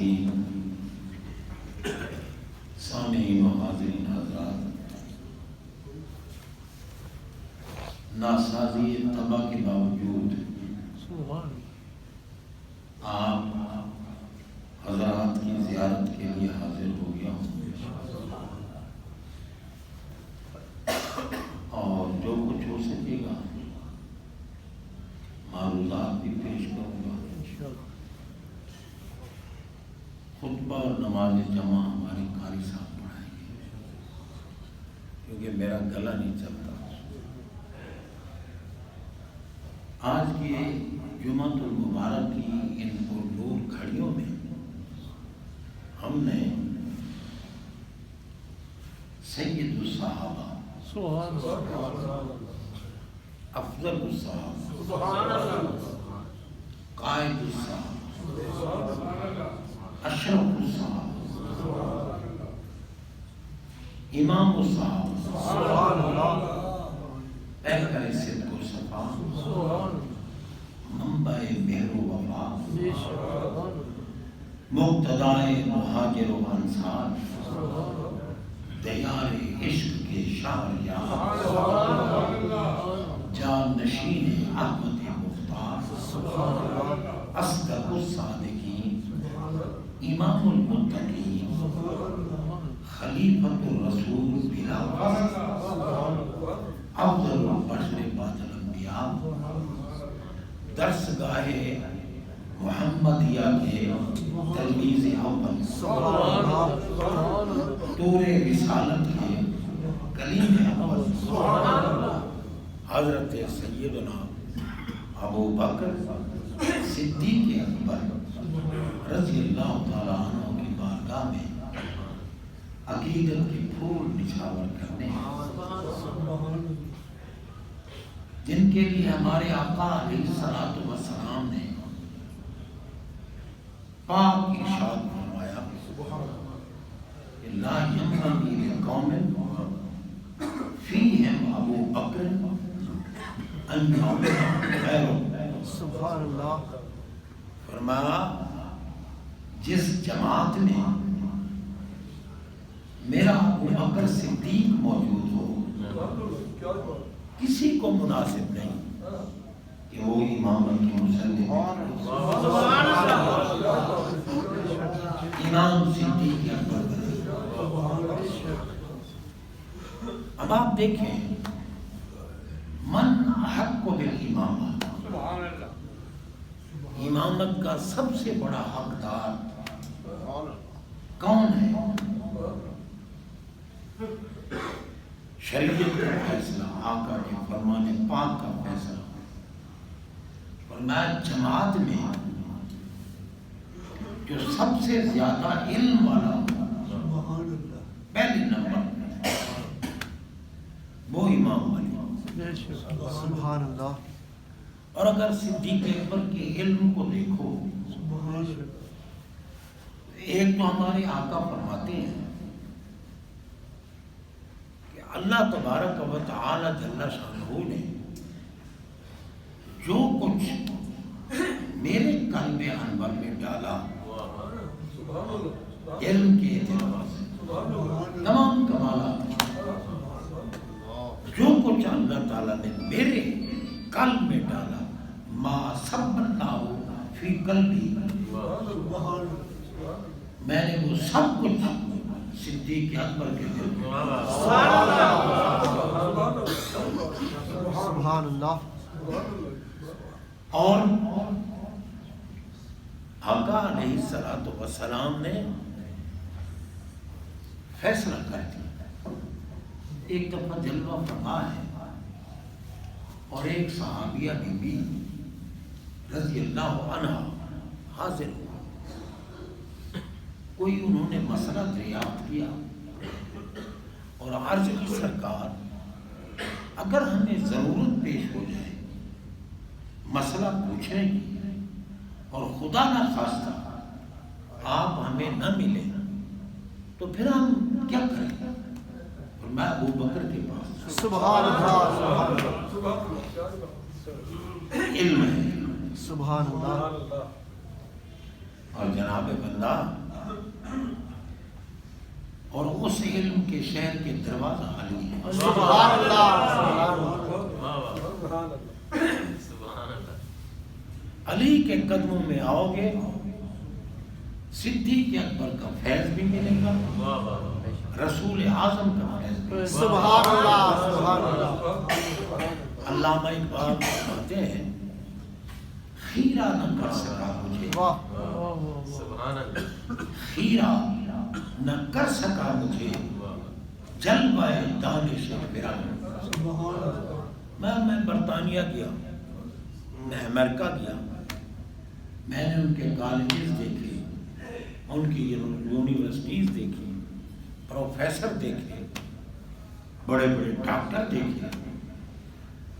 عظیم سامعین و حاضرین حضرات، ناسازی طبع کے باوجود آپ حضرات کی زیارت کے لیے حاضر ہو گیا ہوں، اور جو کچھ ہو سکے گا معروضات بھی پیش کروں گا۔ خطبہ اور نماز جمع ہمارے قاری صاحب پڑھائیں گے، کیونکہ میرا گلا نہیں چلتا۔ آج کی جمعۃ المبارک کی ان پرنور گھڑیوں میں ہم نے سید الصحابہ، افضل الصحابہ، قائد الصحابہ، اشرف الصحابہ، امام الصحابہ، پیکر صدق و صفا، منبع مہر و وفا، مقتدائے مہاجر و انصار، دیار عشق کے شہریار، جان نشین احمد مختار، اصدق الصادقین، امام المتقین، خلیفۃ الرسول بلا واسطہ، افضل البشر بعد الانبیاء، درسگاہ محمدیہ کے تلمیذ اول، طور رسالت کے کلیم اول، حضرت سیدنا ابو بکر صدیق اکبر رضی اللہ تعالیٰ عنہ کی بارگاہ میں عقیدت کے پھول نچھاور کرنے، جن کے لیے ہمارے آقا علیہ الصلوۃ والسلام نے پاک ارشاد فرمایا کہ لا ينبغي لقوم فیہم ابو بکر ان یعبدوا غیرہ۔ سبحان اللہ۔ فرمایا جس جماعت میں میرا ابو بکر صدیق موجود ہو، کسی کو مناسب نہیں کہ وہ امامت کی مسلم امام صدیق اکبر بنے۔ اب آپ دیکھیں، من حق بالامامت، امامت کا سب سے بڑا حقدار کون ہے؟ شریعت کا فیصلہ، آقا کے فرمان پاک کا فیصلہ۔ فرمایا جماعت میں جو سب سے زیادہ علم والا پہلے نمبر وہ امام علی۔ سبحان اللہ۔ اور اگر صدیق اکبر کے علم کو دیکھو، ایک تو ہمارے آقا فرماتے ہیں کہ اللہ تبارک و تعالی جل شانہ نے جو کچھ میرے قلب انور میں ڈالا علم کے اعتبار سے، تمام کمالات، جو کچھ اللہ تعالیٰ نے میرے قلب میں ڈالا، ما سب اللہ فی قلبی، میں نے وہ سب کچھ صدیق اکبر کے دل میں ڈالا۔ سبحان اللہ۔ اور آقا علیہ الصلوۃ والسلام نے فیصلہ کر دیا۔ ایک دفعہ جلوہ فرما ہے اور ایک صحابیہ بی بی رضی اللہ عنہ حاضر ہوا، کوئی انہوں نے مسئلہ دریافت کیا اور عرض کی سرکار اگر ہمیں ضرورت پیش ہو جائے مسئلہ پوچھنے کی اور خدا نہ خواستہ آپ ہمیں نہ ملے تو پھر ہم کیا کریں؟ اور میں ابو بکر کے پاس، سبحان اللہ، علم ہے، سبحان اللہ، اور جناب بندہ اور اس علم کے شہر کے دروازہ علی ہے۔ سبحان اللہ علی کے قدموں میں آؤ گے، صدیق اکبر کا فیض بھی ملے گا، رسول اعظم کا فیض بھی ملے گا۔ سبحان اللہ سبحان اللہ علامہ اقبال فرماتے ہیں خیرہ نہ کر سکا مجھے، واہ خیرہ نہ کر سکا مجھے جلوہ دانش فرا۔ میں برطانیہ گیا، میں امریکہ گیا، میں نے ان کے کالجز دیکھے، ان کی یونیورسٹیز دیکھی، پروفیسر دیکھے، بڑے بڑے ڈاکٹر دیکھے،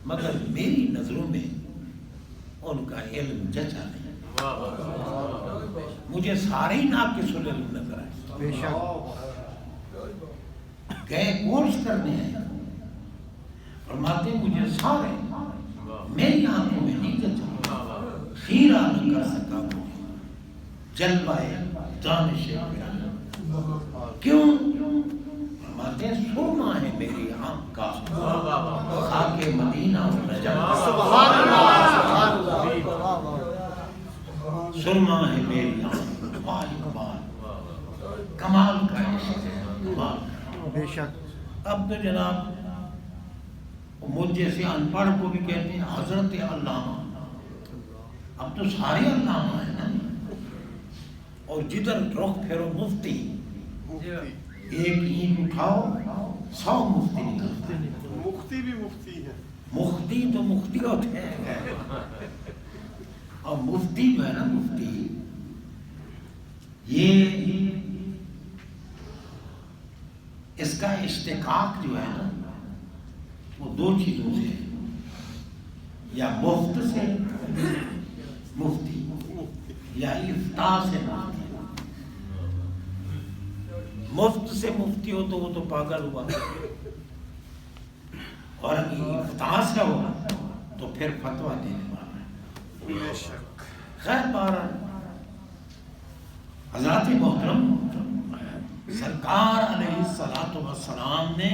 مگر میری نظروں میں ان کا علم جچا نہیں۔ مجھے سارے ہی ناقص العلم نظر آئے۔ بے شک گئے کورس کرنے ہیں، فرماتے مجھے سارے میری آنکھوں میں نہیں جچا، خیرہ نہ کر سکا مجھے جلوہ دانش فرا۔ کیوں؟ فرماتے سرما ہے میری آنکھ کا خاک مدینہ و نجف۔ سبحان اللہ سبحان اللہ سرما ہے میری آنکھ، کمال کمال کمال کا عشق ہے، کمال۔ بے شک اب تو جناب مجھ جیسے ان پڑھ کو بھی کہتے ہیں حضرت علامہ، اب تو سارے علامہ ہیں نا، اور جدھر رخ پھیرو مفتی، ایک اینٹ اٹھاؤ 100 مفتی نکلتے ہیں۔ مفتی بھی مفتی ہے، مفتی تو مفتی ہوتے ہیں، اور مفتی جو ہے نا مفتی، یہ اس کا اشتقاق جو ہے نا وہ 2 چیزوں سے ہے، یا مفت سے مفتی یا افتاء سے مفتی۔ مفت سے مفتی ہو تو وہ تو پاگل ہوا، اور اگر افتاء سے ہو تو پھر فتویٰ دینے والا ہے۔ بے شک خیر بہرحال حضرات محترم سرکار علیہ السلام نے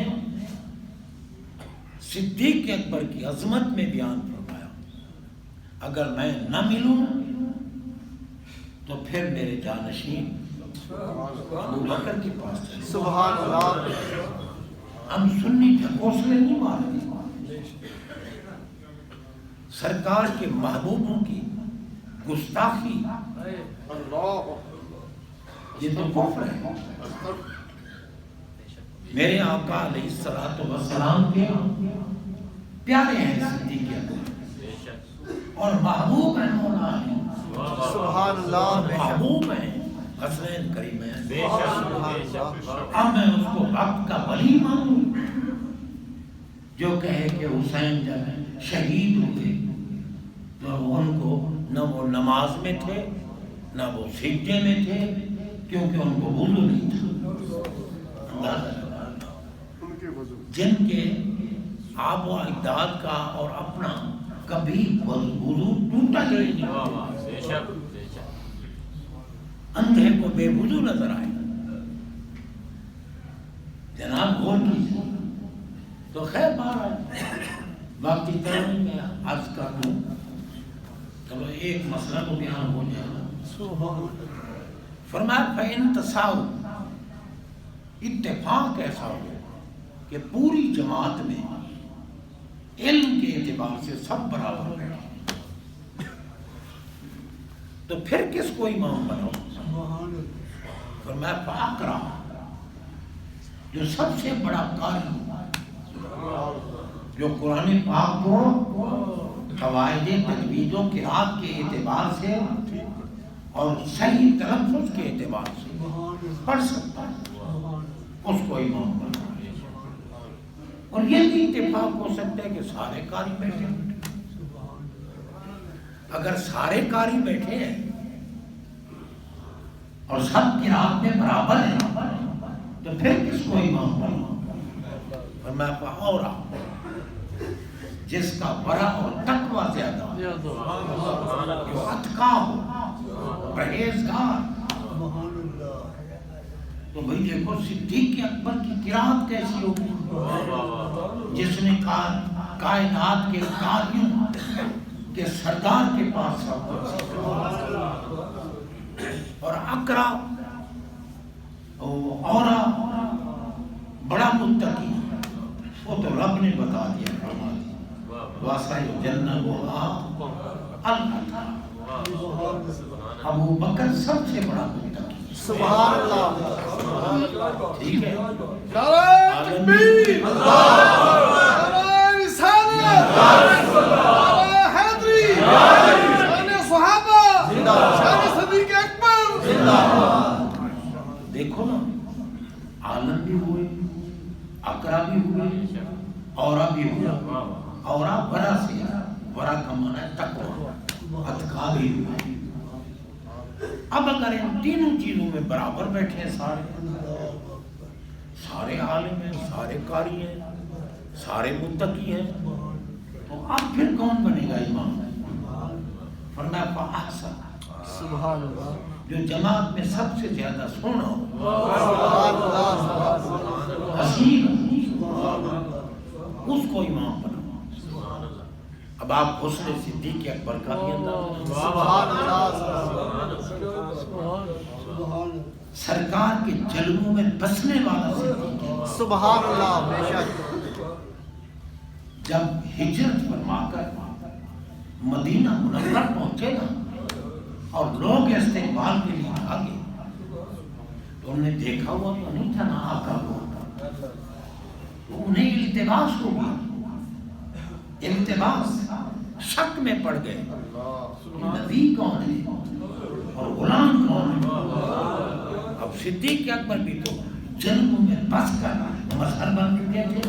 صدیق اکبر کی عظمت میں بیان فرمایا، اگر میں نہ ملوں تو پھر میرے جانشین ابو بکر کے پاس چلے۔ سبحان اللہ ہم سنی ٹھکوسلے نہیں مارتے، سرکار کے محبوبوں کی گستاخی اللہ یہ تو کفر ہے۔ میرے آقا علیہ السلام کے پیارے ہیں صدیق اکبر، اور محبوب ہیں مولا علی، سبحان اللہ بے شک محبوب ہیں حسنین کریمین۔ سبحان اللہ اب میں اس کو وقت کا ولی مانوں جو کہے کہ حسین جب شہید ہوئے تو ان کو نہ وہ نماز میں تھے نہ وہ سجدے میں تھے، کیونکہ ان کو وضو نہیں تھا۔ اندازہ لگانا ان کے وضو جن کے آب و اجداد کا اور اپنا کبھی وضو ٹوٹا ہی نہیں، اندھے کو بے وضو نظر آئے۔ جناب غور کیجیے تو خیر بہرحال وقت اتنا نہیں، میں عرض کر دوں، چلو ایک مسئلہ تو بیان ہو جائے گا۔ فرمایا فَإِن تَسَاوُوا، اتفاق ایسا ہو کہ پوری جماعت میں علم کے اعتبار سے سب برابر بیٹھے تو پھر کس کو امام بناؤ؟ فرمایا فَأَقْرَأ، جو سب سے بڑا قاری، جو قرآن پاک کو قواعد تجوید و قرات کے اعتبار سے اور صحیح تلفظ کے اعتبار سے پڑھ سکتا ہے، اس کو امام بنا۔ اور یہ بھی اتفاق ہو سکتا ہے کہ سارے قاری بیٹھے ہیں۔ اگر سارے قاری بیٹھے ہیں اور سب قرات میں برابر ہیں تو پھر کس کو امام بنا؟ فرمایا فَأَوْرَا، جس کا ورع اور تقوی زیادہ ہو، جو اتقا ہو، پرہیزگار. تو بھائی دیکھو صدیق اکبر کی قرات کیسی ہوگی جس نے کائنات کے قاریوں کے سردار کے پاس سب کچھ. اور اقرا اور بڑا متقی وہ تو رب نے بتا دیا فرما دیا واسعی جنہ وہ اللہ. ابو بکر سب سے بڑا متقی. سبحان اللہ. ٹھیک ہے. نعرہ تکبیر، نعرہ رسالت، نعرہ حیدری، شان صحابہ، شان صدیق اکبر. دیکھو نا عالم بھی ہوئے، اقرا بھی ہوئے، اورا بھی ہوئے. اورا ورا سے ورا کا معنی ہے تقوی، اتقا بھی ہوئے. اب اگر ان تینوں چیزوں میں برابر بیٹھے ہیں سارے عالم ہیں، سارے قاری ہیں، سارے متقی ہیں، تو اب پھر کون بنے گا امام؟ فرمایا فاحسن، سبحان اللہ. جو جماعت میں سب سے زیادہ سونا ہو، سبحان اللہ. حسین اس کو امام بناؤ. اب آپ حسن صدیق اکبر کا بھی اندازہ. سبحان اللہ. سرکار کے جلووں میں بسنے والا صدیق ہے. سبحان اللہ. بے شک. جب ہجرت فرما کر مدینہ منورہ پہنچے نا اور لوگ استقبال کے لیے آگے، تو انہوں نے دیکھا ہوا تو نہیں تھا نا آقا ہوا، تو انہیں التباس ہو گیا. التباس، شک میں پڑ گئے نبی کون ہے اور غلام کون ہے. اب صدیق اکبر بھی تو جنگوں میں بس کر مظہر بن چکے تھے،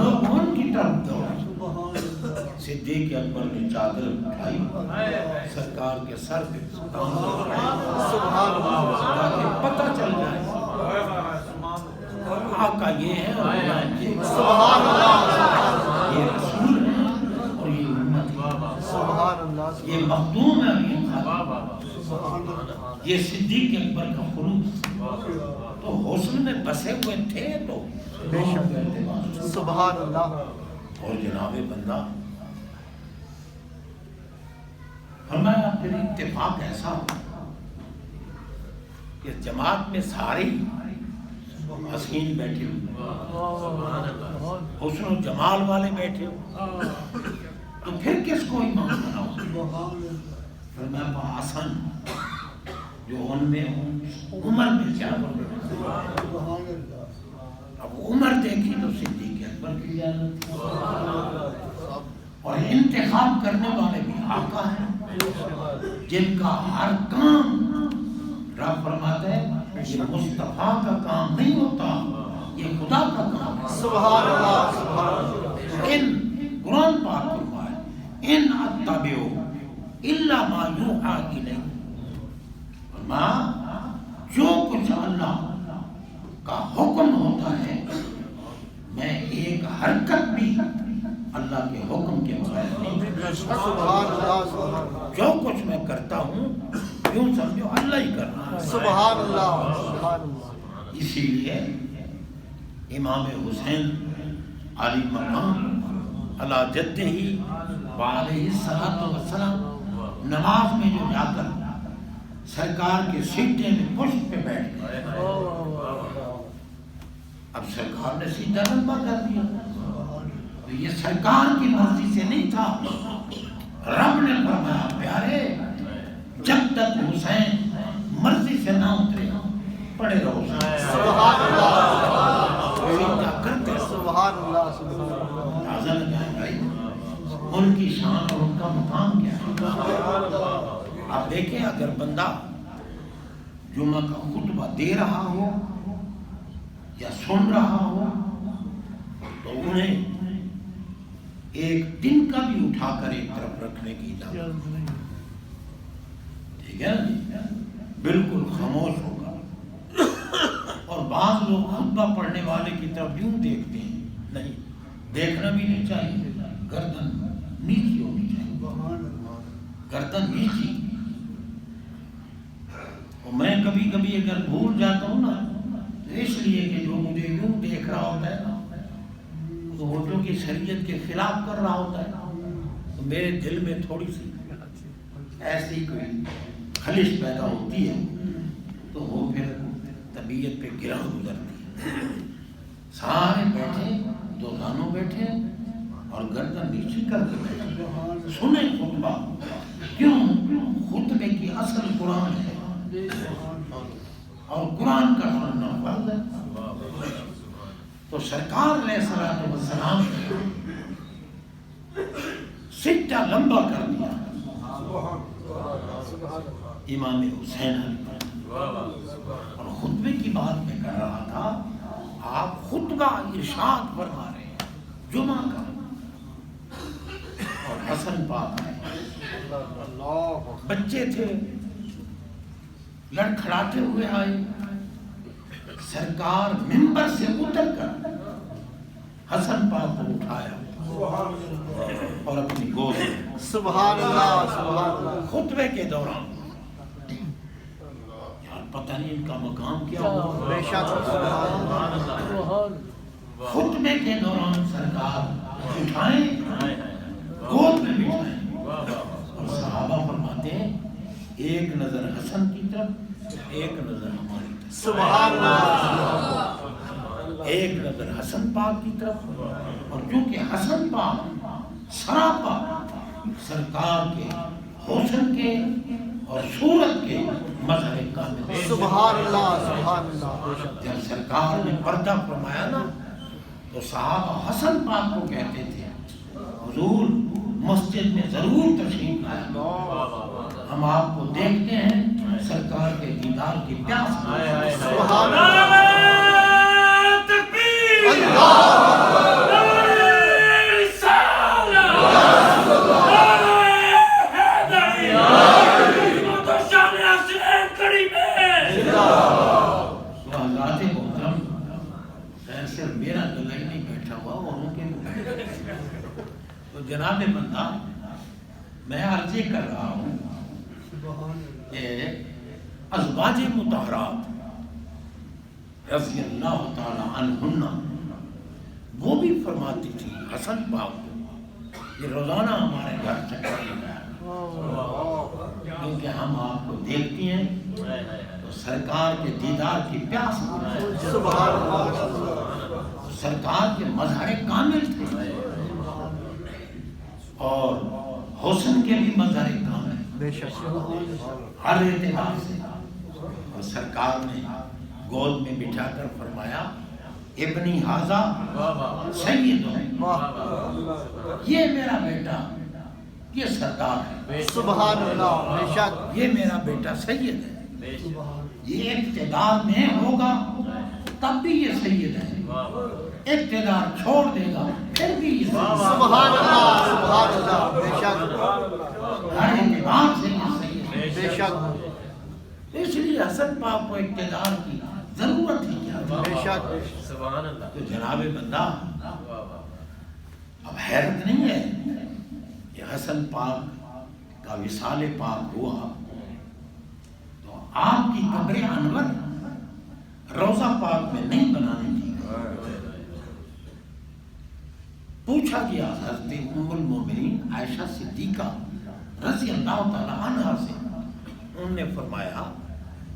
لوگ ان کی طرف دوڑے. صدیق اکبر نے چادر اٹھائی، سرکار کے سر پہ سبحان اللہ. تاکہ پتہ چل جائے آقا یہ ہے اور غلام یہ ہے. سبحان اللہ. یہ رسول ہے اور یہ امت ہے. سبحان اللہ. یہ مخدوم ہے اور یہ خادم. یہ صدیق اکبر کا خلوص. تو حسن میں بسے ہوئے تھے تو بے شک. سبحان اللہ. اور جناب بندہ فرمایا پھر اتفاق ایسا ہوا کہ جماعت میں سارے حسین بیٹھے ہوئے، حسن و جمال والے بیٹھے ہوئے، تو پھر کس کو امام بناؤ؟ فرمایا حسن جو ان میں عمر میں زیادہ. اب عمر دیکھی تو صدیق اکبر کی زیادہ. اور انتخاب کرنے والے بھی آقا ہیں جن کا ہر کام رب فرماتا ہے یہ مصطفیٰ کا کام نہیں ہوتا، یہ خدا کا کام ہے. سبحان اللہ. سبحان اللہ. ان قرآن پاک فرمائے ان اتبعوا الا ما یوحی الی. جو کچھ اللہ کا حکم ہوتا ہے میں ایک حرکت بھی اللہ کے حکم کے بغیر نہیں کرتا. سبحان اللہ. سبحان اللہ. جو کچھ میں کرتا ہوں یوں سمجھو اللہ ہی کر رہا ہے. سبحان اللہ. سبحان اللہ. اسی لیے امام حسین علی مقام علی جدہ وعلیہ الصلوۃ والسلام نماز میں جو جا کر سرکار کے سیٹے میں پشت پہ بیٹھ گئے. اب سرکار نے سیدھا لمبا کر دیا تو یہ سرکار کی مرضی سے نہیں تھا. رب نے فرمایا پیارے جب تک حسین مرضی سے نہ اترے پڑے رہو. سبحان اللہ. کیا کرتے سبحان اللہ. سبحان اللہ. اندازہ لگائیں بھائی ان کی شان اور ان کا مقام کیا ہے. آپ دیکھیں اگر بندہ جمعہ کا خطبہ دے رہا ہو یا سن رہا ہو تو انہیں ایک دن کا بھی اٹھا کر ایک طرف رکھنے کی اجازت نہیں. ٹھیک ہے نا جی؟ بالکل خاموش ہوگا. اور بعض لوگ خطبہ پڑھنے والے کی طرف یوں دیکھتے ہیں، نہیں دیکھنا بھی نہیں چاہیے. گردن نیچی ہونی چاہیے، گردن نیچی. کبھی کبھی اگر بھول جاتا ہوں نا تو اس لیے کہ جو مجھے یوں دیکھ رہا ہوتا ہے نا تو وہ جو کہ شریعت کے خلاف کر رہا ہوتا ہے تو میرے دل میں تھوڑی سی ایسی کوئی خلش پیدا ہوتی ہے تو وہ پھر طبیعت پہ گرہ گزرتی ہے. سارے بیٹھے دو زانوں بیٹھے اور گردن نیچی کر کے بیٹھے سنیں خطبہ. کیوں؟ خطبے کی اصل قرآن ہے اور قرآن کا سننا فرض ہے. تو سرکار علیہ الصلوۃ والسلام سجدہ لمبا کر دیا امام حسین علیہ اور خطبے کی بات میں کر رہا تھا. آپ خطبہ ارشاد فرما رہے ہیں جمعہ کا اور حسن پاک آئے بچے تھے لڑکھڑاتے ہوئے آئے. سرکار منبر سے اتر کر حسن پاک کو اٹھایا اور اپنی گود میں سبحان اللہ سبحان اللہ. خطبے کے دوران یار پتہ نہیں ان کا مقام کیا ہوا. بے شک سبحان اللہ. خطبے کے دوران سرکار اٹھائیں گود میں بٹھائیں اور صحابہ فرماتے ہیں ایک نظر حسن کی طرف ایک نظر ہماری طرف. سبحان اللہ. ایک نظر حسن پاک کی طرف اور کیونکہ حسن پاک سراپا سرکار کے حسن کے اور صورت کے مظہر کامل. سبحان اللہ سبحان اللہ. جب سرکار نے پردہ فرمایا نا تو صحابہ حسن پاک کو کہتے تھے حضور مسجد میں ضرور تشریف لائیں ہم آپ کو دیکھتے ہیں سرکار کے دیدار کی پیاس. سبحان اللہ. میرا گلا ہی نہیں بیٹھا ہوا اوروں کے تو جناب بندہ میں عرض کر رہا ہوں کہ ازواج مطہرات رضی اللہ تعالی عنہن وہ بھی فرماتی تھی حسن پاک کو یہ روزانہ ہمارے گھر چکر لگا کیونکہ ہم آپ کو دیکھتی ہیں تو سرکار کے دیدار کی پیاس. سبحان اللہ. سرکار کے مظہر کامل تھے اور حسن کے بھی مظہر کامل بے شک ہر اعتبار سے. اور سرکار نے گود میں بٹھا کر فرمایا ابنی حاضا سید یہ میرا بیٹا یہ سردار ہے. سبحان اللہ. بے شک یہ میرا بیٹا سید ہے. یہ اقتدار میں ہوگا تب بھی یہ سید ہے. اقتدار چھوڑ دے گا پھر بھی یہ سبحان اللہ سبحان اللہ. بے شک ہر اعتبار سے یہ سید ہے. بے شک اس لیے حسن پاک کو اقتدار کی ضرورت ہی کیا. بے شک تو جناب بندہ اب حیرت نہیں ہے کہ حسن پاک کا وصال پاک ہوا تو آپ کی قبر انور روضہ پاک میں نہیں بنانی تھی. پوچھا گیا حضرت ام المومنین عائشہ صدیقہ رضی اللہ تعالی عنہا سے. انہوں نے فرمایا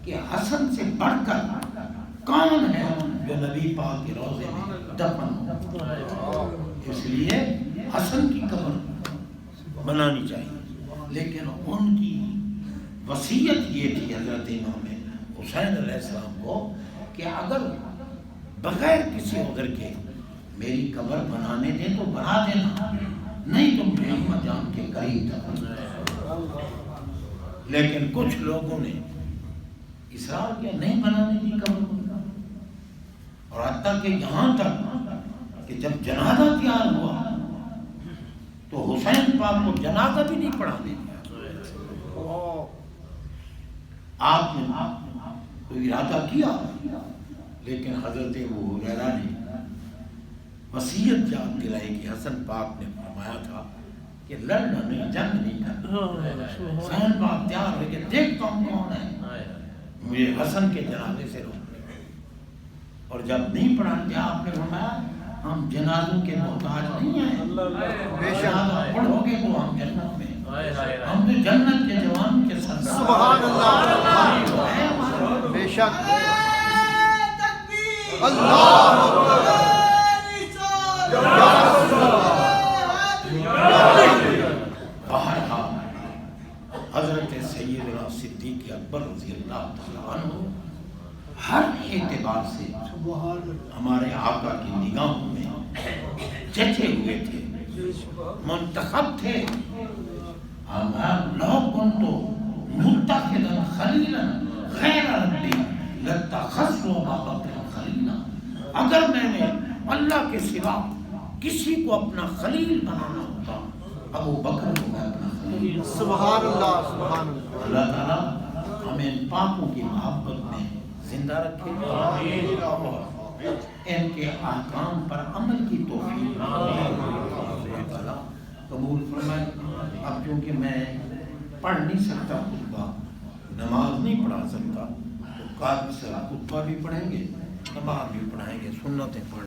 کہ حسن سے بڑھ کر کون ہے جو نبی پاک کے روضے میں دفن ہو. اس لیے حسن کی قبر بنانی چاہیے. لیکن ان کی وصیت یہ تھی حضرت امام حسین علیہ السلام کو کہ اگر بغیر کسی عذر کے میری قبر بنانے دیں تو بنا دینا نہیں تو محمد جان کے قریب دفن. لیکن کچھ لوگوں نے اصرار کیا نہیں بنانے دی قبر اور حتیٰ کہ یہاں تک کہ جب جنازہ تیار ہوا تو حسین پاک کو جنازہ بھی نہیں پڑھانے دیا. آپ نے کوئی ارادہ کیا لیکن حضرت ابو ہریرہ نے وصیت یاد دلائی کہ حسن پاک نے فرمایا تھا کہ لڑنا نہیں جنگ نہیں کرنا. حسین پاک تیار ہے کہ دیکھتا ہوں کون ہے مجھے حسن کے جنازے سے روکنے کو، اور جب نہیں پڑھا کیا آپ نے فرمایا ہم جنازوں کے محتاج نہیں ہیں، بے شک پڑھو گے تو ہم جنت میں، ہم تو جنت کے جوان کے سردار، سبحان اللہ بے شک اللہ بہرحال حضرت سیدنا صدیق اکبر رضی اللہ تعالیٰ عنہ ہر اعتبار سے ہمارے آقا کی نگاہوں میں جچے ہوئے تھے، منتخب تھے۔ لو كنت متخذا خلیلا غیر ربی لاتخذت ابا بکر خلیلا، اگر میں نے اللہ کے سوا کسی کو اپنا خلیل بنانا ہوتا ابو بکر کو میں اپنا خلیل۔ سبحان اللہ سبحان اللہ اللہ تعالیٰ ہمیں ان پاکوں کی محبت میں زندہ رکھے اور ان کے احکام پر عمل کی توفیق اللہ تعالیٰ قبول فرمائے۔ اب کیونکہ میں پڑھ نہیں سکتا خطبہ، نماز نہیں پڑھا سکتا، تو قاری صاحب خطبہ بھی پڑھیں گے، نماز بھی پڑھائیں گے، سنتیں پڑھ